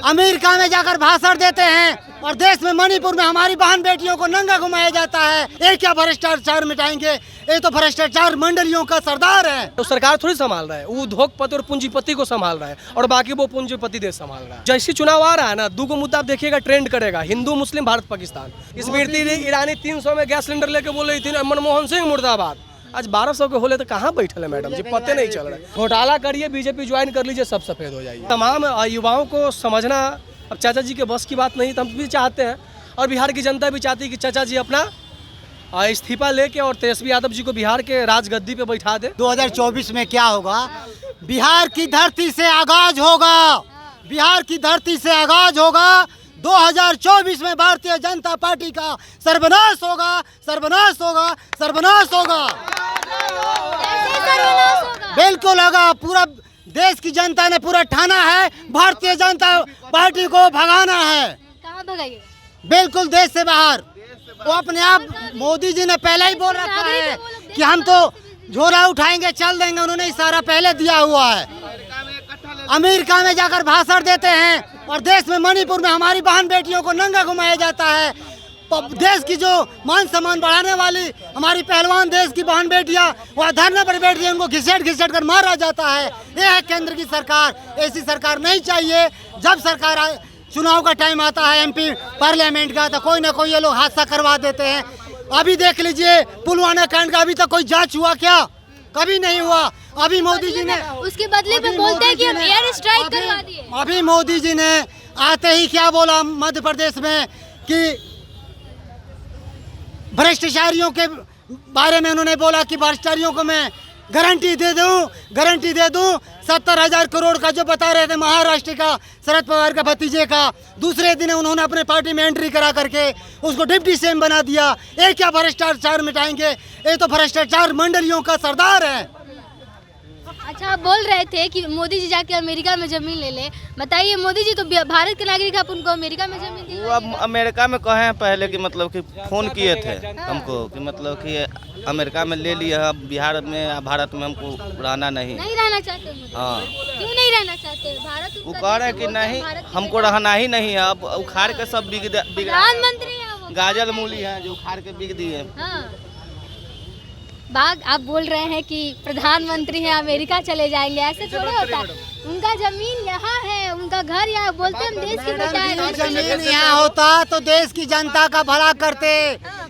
America में जाकर भाषण देते हैं और देश में मणिपुर में हमारी बहन बेटियों को नंगा घुमाया जाता है। ये क्या भ्रष्टाचार मिटाएंगे? ये तो भ्रष्टाचार मंडलियों का सरदार है। तो सरकार थोड़ी संभाल रहा है, वो उद्योगपति और पूंजीपति को संभाल रहा है और बाकी वो पूंजीपति देश संभाल रहा है। जैसे चुनाव आ रहा है ना, 2 मुद्दा आप देखिएगा ट्रेंड करेगा, हिंदू मुस्लिम भारत पाकिस्तान। स्मृति ईरानी 300 में गैस सिलेंडर लेके बोल रही थी मनमोहन सिंह मुर्दाबाद, आज 1200 के होले तो कहाँ बैठे है मैडम जी, पते नहीं चल रहा है। घोटाला करिए, बीजेपी ज्वाइन कर लीजिए, सब सफेद हो जाएगी। तमाम युवाओं को समझना अब चाचा जी के बस की बात नहीं, तो हम भी चाहते हैं और बिहार की जनता भी चाहती है कि चाचा जी अपना इस्तीफा लेके और तेजस्वी यादव जी को बिहार के राजगद्दी पे बैठा दे। 2024 में क्या होगा? बिहार की धरती से आगाज होगा, बिहार की धरती से आगाज होगा। 2024 में भारतीय जनता पार्टी का सर्वनाश होगा, सर्वनाश होगा, सर्वनाश होगा, बिल्कुल होगा। पूरा देश की जनता ने पूरा ठाना है, भारतीय जनता पार्टी को भगाना है। कहाँ भगाइए? बिल्कुल देश से बाहर। वो अपने आप मोदी जी ने पहले ही बोल रखा है कि हम तो झोला उठाएंगे चल देंगे, उन्होंने इशारा पहले दिया हुआ है। अमेरिका में जाकर भाषण देते हैं और देश में मणिपुर में हमारी बहन बेटियों को नंगा घुमाया जाता है। देश की जो मान सम्मान बढ़ाने वाली हमारी पहलवान देश की बहन बेटियां वह धरने पर बैठ गई, उनको घिसेट घिसेट कर मारा जाता है। ये है केंद्र की सरकार। ऐसी सरकार नहीं चाहिए। जब सरकार चुनाव का टाइम आता है एमपी पार्लियामेंट का, तो कोई ना कोई ये लोग हादसा करवा देते हैं। अभी देख लीजिए पुलवामा कांड का अभी तक कोई जांच हुआ क्या? कभी नहीं हुआ। अभी मोदी जी ने उसके बदले में बोलते हैं कि हम एयर स्ट्राइक करवा दिए। अभी मोदी जी ने आते ही क्या बोला मध्य प्रदेश में कि भ्रष्टाचारियों के बारे में उन्होंने बोला कि भ्रष्टाचारियों को मैं गारंटी दे दूं 70,000 करोड़ का जो बता रहे थे महाराष्ट्र का शरद पवार का भतीजे का, दूसरे दिन उन्होंने अपने पार्टी में एंट्री करा करके उसको डिप्टी सीएम बना दिया। ये क्या भ्रष्टाचार मिटाएंगे? ये तो भ्रष्टाचार मंडलियों का सरदार है। अच्छा, आप बोल रहे थे कि मोदी जी जाके अमेरिका में जमीन ले ले। बताइए, मोदी जी तो भारत के नागरिक, आप उनको अमेरिका में जमीन दी? वो अब अमेरिका में कहे पहले कि मतलब कि फ़ोन किए थे हमको कि मतलब कि अमेरिका में ले लिया, बिहार में भारत में हमको रहना नहीं रहना चाहते। हाँ, क्यों नहीं रहना चाहते? भारत वो कह रहे कि नहीं हमको रहना ही नहीं है। अब उखाड़ के सब प्रधानमंत्री है वो, गाजल मूली है जो उखाड़ के बिक दिए। बाग आप बोल रहे हैं कि प्रधानमंत्री हैं अमेरिका चले जाएंगे, ऐसे थोड़ा होता है। उनका जमीन यहाँ है, उनका घर यहाँ, बोलते हम देश की बचाए। जमीन यहाँ होता तो देश की जनता का भला करते।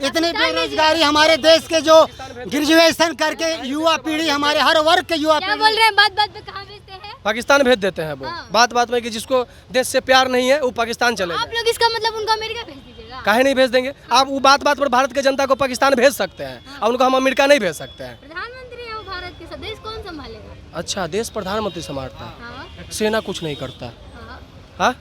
इतनी बेरोजगारी हमारे देश के जो ग्रेजुएशन करके युवा पीढ़ी, हमारे हर वर्ग के युवा क्या बोल रहे हैं? बात बात पे कहाँ भेजते हैं? पाकिस्तान भेज देते हैं वो। बात बात में कि जिसको देश से प्यार नहीं है वो पाकिस्तान चले आप लोग इसका मतलब उनको अमेरिका भेज दीजिएगा? काहे नहीं भेज देंगे? आप वो बात बात पर भारत के जनता को पाकिस्तान भेज सकते हैं और उनको हम अमेरिका नहीं भेज सकते हैं। प्रधानमंत्री है वो भारत के, देश कौन संभालेगा? अच्छा, देश प्रधानमंत्री संभालता है, हाँ। सेना कुछ नहीं करता, हाँ,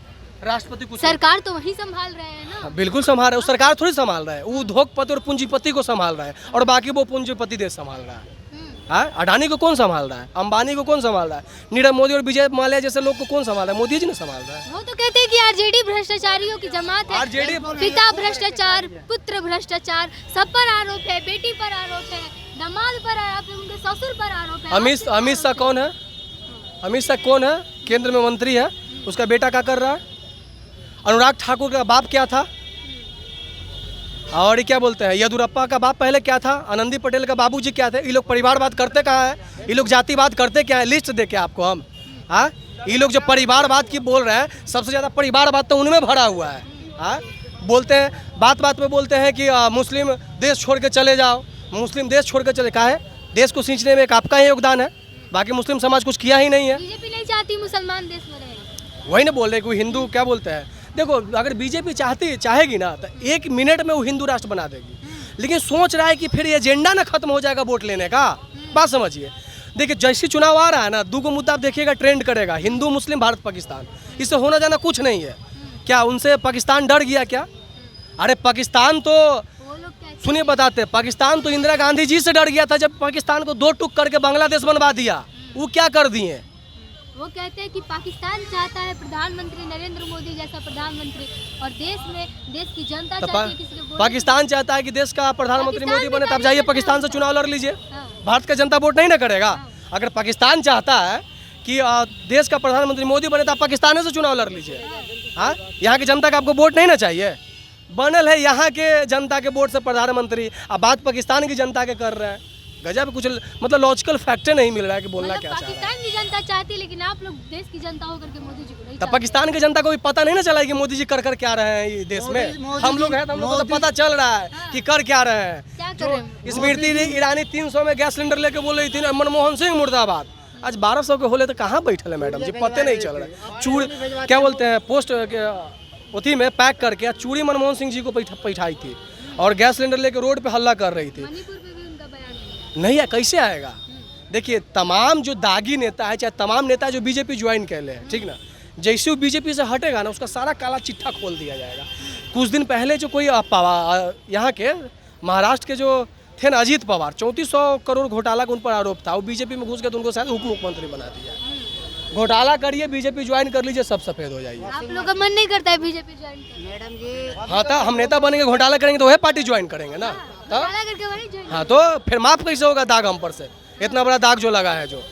राष्ट्रपति कुछ, सरकार तो वही संभाल रहे हैं ना। हाँ, बिल्कुल संभाल रहा है। सरकार थोड़ी संभाल रहा है, वो उद्योगपति और पूंजीपति को संभाल रहा है और बाकी वो पूंजीपति देश संभाल रहा है। हाँ, अडानी को कौन संभाल रहा है? अंबानी को कौन संभाल रहा है? नीरव मोदी और विजय माल्या जैसे लोग को कौन संभाल रहा है? मोदी जी ने संभाल रहा है। वो तो कहते हैं कि आरजेडी भ्रष्टाचारियों की जमात है। आरजेडी पिता भ्रष्टाचार, पुत्र भ्रष्टाचार, सब पर आरोप है। बेटी पर आरोप है, दामाद पर आरोप है, उनके ससुर पर आरोप है। अमित शाह कौन है? अमित शाह कौन है? केंद्र में मंत्री है, उसका बेटा क्या कर रहा है? अनुराग ठाकुर का बाप क्या था? और ये क्या बोलते हैं, येदुरप्पा का बाप पहले क्या था? आनंदी पटेल का बाबूजी क्या थे? ये लोग परिवारवाद करते कहाँ है? ये लोग जातिवाद करते क्या है? लिस्ट दे के आपको हम, हाँ, ये लोग जो परिवारवाद की बोल रहे हैं, सबसे ज़्यादा परिवारवाद तो उनमें भरा हुआ है। हाँ, बोलते हैं बात बात में बोलते हैं कि मुस्लिम देश छोड़ के चले जाओ, मुस्लिम देश छोड़ के चले। कहा है? देश को सींचने में एक आपका ही योगदान है, बाकी मुस्लिम समाज कुछ किया ही नहीं है। बीजेपी नहीं चाहती मुसलमान देश में रहे। वही ना बोल रहे कि हिंदू क्या बोलते हैं। देखो, अगर बीजेपी चाहेगी ना तो 1 मिनट में वो हिंदू राष्ट्र बना देगी, लेकिन सोच रहा है कि फिर एजेंडा ना खत्म हो जाएगा वोट लेने का। बात समझिए। देखिए, जैसे चुनाव आ रहा है ना, 2 मुद्दा आप देखिएगा ट्रेंड करेगा, हिंदू मुस्लिम भारत पाकिस्तान। इससे होना जाना कुछ नहीं है। क्या उनसे पाकिस्तान डर गया क्या? अरे पाकिस्तान तो सुनिए बताते, पाकिस्तान तो इंदिरा गांधी जी से डर गया था जब पाकिस्तान को 2 टुक करके बांग्लादेश बनवा दिया। वो क्या कर दिए? वो कहते हैं कि पाकिस्तान चाहता है प्रधानमंत्री नरेंद्र मोदी जैसा प्रधानमंत्री, और देश की जनता चाहती है किसी को। पाकिस्तान चाहता है कि देश का प्रधानमंत्री मोदी बने, तब जाइए पाकिस्तान से चुनाव लड़ लीजिए। भारत का जनता वोट नहीं ना करेगा। अगर पाकिस्तान चाहता है कि देश का प्रधानमंत्री मोदी बने, तो आप पाकिस्तान से चुनाव लड़ लीजिए। हाँ, यहाँ की जनता का आपको वोट नहीं ना चाहिए? बनल है यहाँ के जनता के वोट से प्रधानमंत्री, अब बात पाकिस्तान की जनता के कर रहे हैं। गजब, कुछ मतलब लॉजिकल फैक्टर नहीं मिल रहा है कि बोलना क्या चाह रहा है। पाकिस्तान की जनता चाहती है, लेकिन आप लोग देश की जनता होकर के मोदी जी को नहीं तब पाकिस्तान की जनता को भी पता नहीं ना चला कि मोदी जी कर क्या रहे हैं ये देश में। हम लोग हैं तो हम लोग को तो पता चल रहा है कि कर क्या रहे हैं। क्या कर रहे हैं? स्मृति ईरानी 300 में गैस सिलेंडर लेके बोल रही थी, मनमोहन सिंह मुर्दाबाद। आज 1200 के होले तो कहाँ बैठल है मैडम जी, पते नहीं चल रहा है। चूड़ क्या बोलते हैं, पोस्ट उसी में पैक करके चूड़ी मनमोहन सिंह जी को बैठाई थी और गैस सिलेंडर लेके रोड पे हल्ला कर रही थी। मणिपुर पे भी उनका बयान नहीं है, कैसे आएगा? देखिए, तमाम जो दागी नेता है, चाहे तमाम नेता जो बीजेपी ज्वाइन कर ले हैं, ठीक ना, जैसे वो बीजेपी से हटेगा ना, उसका सारा काला चिट्ठा खोल दिया जाएगा। कुछ दिन पहले जो कोई यहाँ के महाराष्ट्र के जो थे ना अजीत पवार, 3400 करोड़ घोटाला का उन पर आरोप था। वो बीजेपी में घुस गए तो उनको शायद उप मुख्यमंत्री बना दिया। घोटाला करिए, बीजेपी ज्वाइन कर लीजिए, सब सफेद हो जाइए। आप लोग का मन नहीं करता है बीजेपी ज्वाइन करने? मैडम जी, हाँ, तो हम नेता बनेंगे, घोटाला करेंगे तो वह पार्टी ज्वाइन करेंगे ना। घोटाला करके वही ज्वाइन। हाँ, तो फिर माफ कैसे होगा दाग हम पर से? इतना बड़ा दाग जो लगा है, जो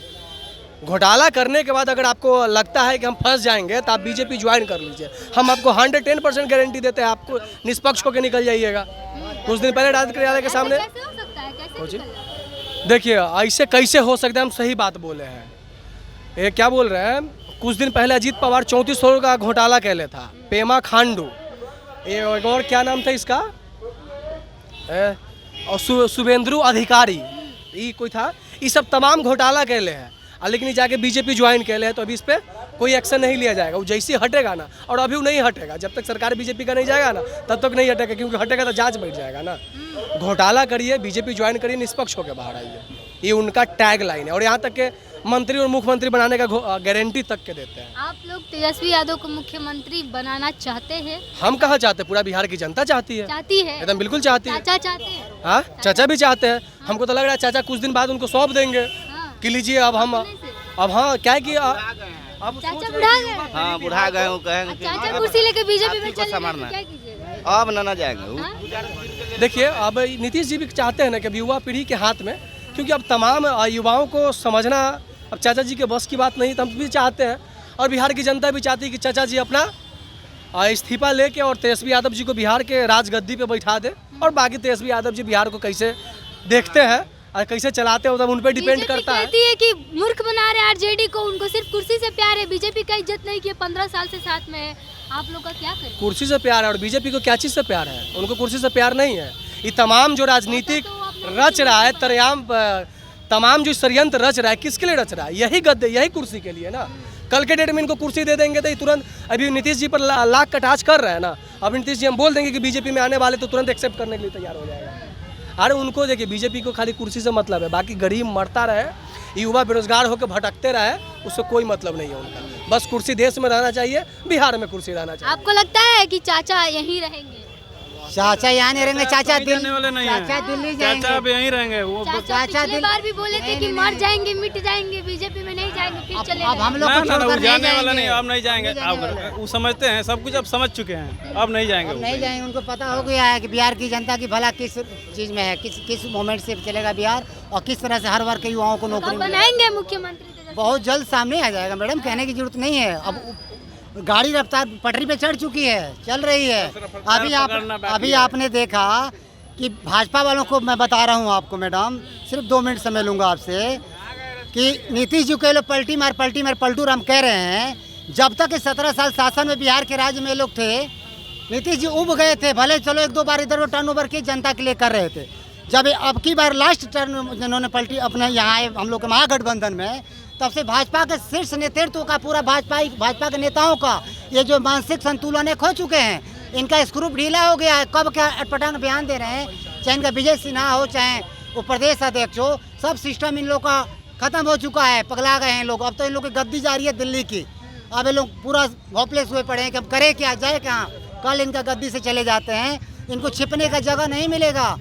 घोटाला करने के बाद अगर आपको लगता है कि हम फंस जाएंगे तो आप बीजेपी ज्वाइन कर लीजिए। हम आपको 110% गारंटी देते हैं, आपको निष्पक्ष होकर निकल जाइएगा। कुछ दिन पहले राज्य कार्यालय के सामने कैसे हो सकता है? कैसे निकल जाए? देखिए, ऐसे कैसे हो सकता है? हम सही बात बोले हैं। ये क्या बोल रहे हैं, कुछ दिन पहले अजीत पवार 3400 का घोटाला कहले था। पेमा खांडू, ये और क्या नाम था इसका, और शुभेंदु अधिकारी, ये कोई था, ये सब तमाम घोटाला कहले हैं। लेकिन ये जाके बीजेपी ज्वाइन कहले हैं, तो अभी इस पर कोई एक्शन नहीं लिया जाएगा। वो जैसे हटेगा ना, और अभी वो नहीं हटेगा, जब तक सरकार बीजेपी का नहीं जाएगा ना तब तक नहीं हटेगा, क्योंकि हटेगा तो जांच बैठ जाएगा ना। घोटाला करिए, बीजेपी ज्वाइन करिए, निष्पक्ष होकर बाहर आइए, ये उनका टैग लाइन है। और यहाँ तक के मंत्री और मुख्यमंत्री बनाने का गारंटी तक के देते हैं। आप लोग तेजस्वी यादव को मुख्यमंत्री बनाना चाहते हैं? हम कहाँ चाहते, पूरा बिहार की जनता चाहती है। चाहती है? एकदम बिल्कुल चाहती है। चाचा चाहते हैं? हाँ, चाचा भी चाहते हैं। हमको तो लग रहा है चाचा कुछ दिन बाद उनको सौंप देंगे हाँ। कि लीजिए अब हम, अब हाँ क्या है कि अब चाचा बुढ़ा गए? हाँ, बुढ़ा गए, वो कहेंगे कि चाचा कुर्सी लेके बीजेपी में आपको चले संभालना जाएंगे, है। क्या कीजिएगा? अब ना जाएंगे वो। हाँ? देखिए, अब नीतीश जी भी चाहते हैं ना कि युवा पीढ़ी के हाथ में, क्योंकि अब तमाम युवाओं को समझना अब चाचा जी के बस की बात नहीं, तो हम भी चाहते हैं और बिहार की जनता भी चाहती है कि चाचा जी अपना इस्तीफा लेके और तेजस्वी यादव जी को बिहार के राजगद्दी पे बैठा दे। और बाकी तेजस्वी यादव जी बिहार को कैसे देखते हैं और कैसे चलाते हो, तब उन पर डिपेंड करता है। कहती है कि मूर्ख बना रहे आरजेडी को, उनको सिर्फ कुर्सी से प्यार है, बीजेपी का इज्जत नहीं किया, 15 साल से साथ में है। आप लोग का क्या करें? कुर्सी से प्यार है, और बीजेपी को क्या चीज़ से प्यार है? उनको कुर्सी से प्यार नहीं है। ये तमाम जो राजनीतिक रच रहा है, तमाम जो षड्यंत्र रच रहा है, किसके लिए रच रहा है? यही गद्दे, यही कुर्सी के लिए ना। कल के डेट में इनको कुर्सी दे देंगे तो ये तुरंत, अभी नीतीश जी पर लाख कटाच कर रहे हैं ना, अब नीतीश जी हम बोल देंगे कि बीजेपी में आने वाले, तो तुरंत एक्सेप्ट करने के लिए तैयार हो जाएगा। अरे उनको देखिए, बीजेपी को खाली कुर्सी से मतलब है, बाकी गरीब मरता रहे, युवा बेरोजगार होकर भटकते रहे, उससे कोई मतलब नहीं है उनका। बस कुर्सी देश में रहना चाहिए, बिहार में कुर्सी रहना चाहिए। आपको लगता है कि चाचा यहीं रहेंगे? चाचा यहाँ नहीं रहेंगे, चाचा जाने वाले नहीं हैं। चाचा दिल्ली चाचा जाएंगे। अब यहीं रहेंगे। वो चाचा पिछली बार भी बोले थे कि मर जाएंगे, मिट जाएंगे, बीजेपी में नहीं जाएंगे, फिर चले अब हम गए। लोग ना को ना, वो छोड़कर नहीं जाने वाला जाएंगे। नहीं, अब नहीं जाएंगे। अब वो समझते हैं, सब कुछ अब समझ चुके हैं, अब नहीं जाएंगे। नहीं जाएंगे, उनको पता हो गया है कि बिहार की जनता की भला किस चीज़ में है, किस मोमेंट से चलेगा बिहार, और किस तरह से हर वर्ग के युवाओं को नौकरी अब मिलेगी। बनाएंगे मुख्यमंत्री तेजस्वी? बहुत जल्द सामने आ जाएगा मैडम, कहने की जरूरत नहीं है। अब गाड़ी रफ्तार पटरी पे चढ़ चुकी है, चल रही है। अभी आपने देखा कि भाजपा वालों को मैं बता रहा हूँ आपको मैडम, सिर्फ 2 मिनट समय लूँगा आपसे, कि नीतीश जी के लोग पलटी मार पलटू राम कह रहे हैं। जब तक 17 साल शासन में बिहार के राज्य में लोग थे, नीतीश जी उब गए थे, भले चलो 1-2 बार इधर टर्नओवर की जनता के लिए कर रहे थे। जब अब की बार लास्ट टर्न जिन्होंने पलटी अपने यहाँ आए हम लोग के महागठबंधन में, तब से भाजपा के शीर्ष नेतृत्व का पूरा भाजपा के नेताओं का ये जो मानसिक संतुलन है खो चुके हैं। इनका स्क्रू ढीला हो गया है। कब क्या अटपटांग बयान दे रहे हैं, चाहे इनका विजय सिन्हा हो, चाहे वो प्रदेश अध्यक्ष हो, सब सिस्टम इन लोग का खत्म हो चुका है, पगला गए हैं लोग। अब तो इन लोग की गद्दी जा रही है दिल्ली की। अब ये लोग पूरा होपलेस हुए पड़े हैं कि अब करे क्या, जाए कहाँ। कल इनका गद्दी से चले जाते हैं, इनको छिपने का जगह नहीं मिलेगा।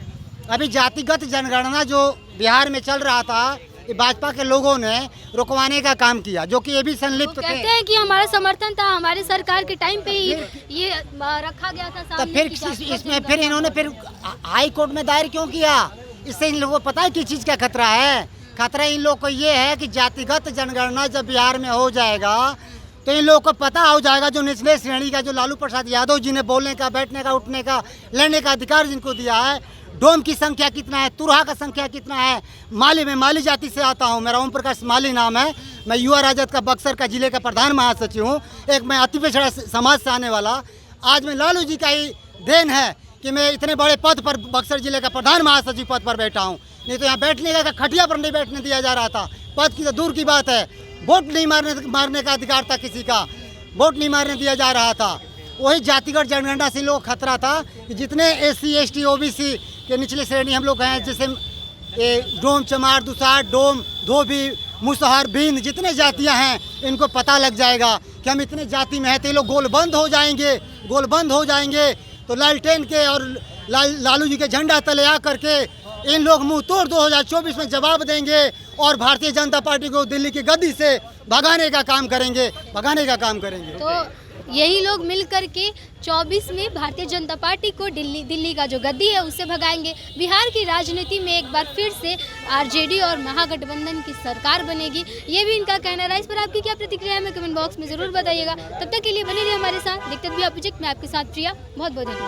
अभी जातिगत जनगणना जो बिहार में चल रहा था, भाजपा के लोगों ने रुकवाने का काम किया, जो कि ये भी संलिप्त थे। कहते हैं कि हमारा समर्थन था, हमारे सरकार के टाइम पे ही ये रखा गया था तो सामने फिर की इसमें फिर इन्होंने फिर हाई कोर्ट में दायर क्यों किया? इससे इन लोगों को पता है किस चीज़ का खतरा है। खतरा इन लोग को ये है कि जातिगत जनगणना जब बिहार में हो जाएगा तो इन लोगों को पता हो जाएगा, जो निचले श्रेणी का, जो लालू प्रसाद यादव जी ने बोलने का, बैठने का, उठने का, लड़ने का अधिकार जिनको दिया है, डोम की संख्या कितना है, तुरहा का संख्या कितना है। माली में माली जाति से आता हूँ, मेरा ओम प्रकाश माली नाम है, मैं युवा राजद का बक्सर का जिले का प्रधान महासचिव हूँ। एक मैं अति पिछड़ा समाज से आने वाला, आज मैं लालू जी का ही देन है कि मैं इतने बड़े पद पर, बक्सर जिले का प्रधान महासचिव पद पर बैठा हूँ। नहीं तो यहाँ बैठने का, खटिया पर नहीं बैठने दिया जा रहा था। पद की तो दूर की बात है, वोट नहीं मारने का अधिकार था किसी का, वोट नहीं मारने दिया जा रहा था। वही जातिगत जनगणना से लोग खतरा था कि जितने SC ST OBC के निचले श्रेणी हम लोग हैं, जैसे डोम, चमार, दुसार, डोम, धोबी, मुसहर, बिंद, जितने जातियां हैं, इनको पता लग जाएगा कि हम इतने जाति में हैं, तो ये लोग गोल बंद हो जाएंगे। गोल बंद हो जाएंगे तो लालटेन के और लालू जी के झंडा तले आ करके इन लोग मुंह तोड़ 2024 में जवाब देंगे और भारतीय जनता पार्टी को दिल्ली की गद्दी से भगाने का काम करेंगे, तो यही लोग मिल करके 24 में भारतीय जनता पार्टी को दिल्ली का जो गद्दी है उससे भगाएंगे। बिहार की राजनीति में एक बार फिर से RJD और महागठबंधन की सरकार बनेगी, ये भी इनका कहना रहा। इस पर आपकी क्या प्रतिक्रिया है, मैं कमेंट बॉक्स में जरूर बताइएगा। तब तक के लिए बने रहिए हमारे साथ, देखते भी आप प्रोजेक्ट में आपके साथ प्रिया, बहुत बहुत धन्यवाद।